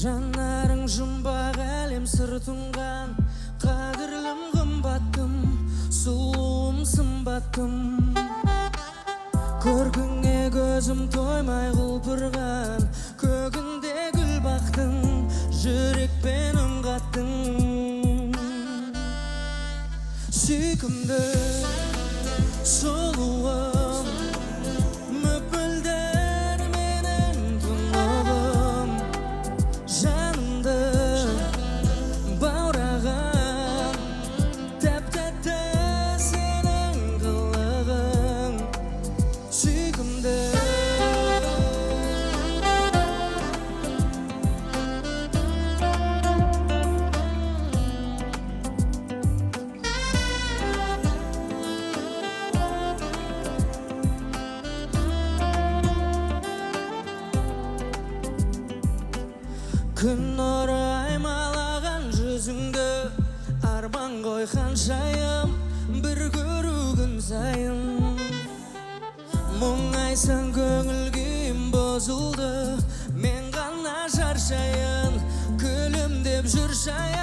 Жанарың жұмбақ әлем сыр тұнған, қадірлім қымбаттым, сұлуым сымбаттым. Көркіңе көзім тоймай құлпырған, көгінде гүл бақтың, жүрекпен үн қаттың. Сүйкімді сұлуым, мүпілдер менің тұнығым, жанымды баураған, тәп-тәтті сенің қылығың. Сүйкімді күн нұры аймалаған жүзіңді, арман қойған жайым, бір көру күн сайын. Мұңайсаң көңіл күйім бұзылды, мен ғана шаршайын, күлімдеп жүр шайым.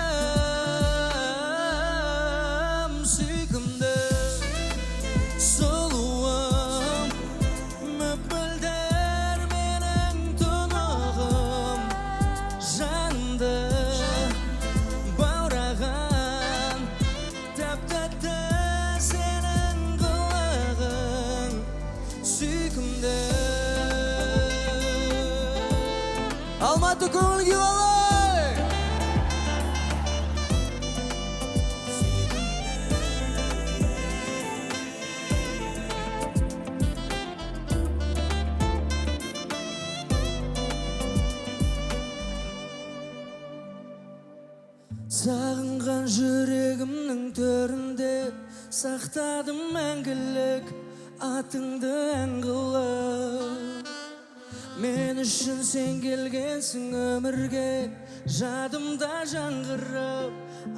Сүйкімді сұлуым, мүпілдер менің тұнығым, жанымды баураған, тәп-тәтті сенің қылығың. Сүйкімді Алматы көңіл күй алай! Сағынған жүрегімнің төрінде, сақтадым мәңгілік атыңды ән қылып. Мен үшін сен келгенсің өмірге, жадымда жаңғырып,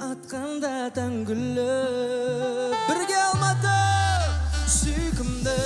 атқанда таң күліп. Бірге Алматы! Сүйкімді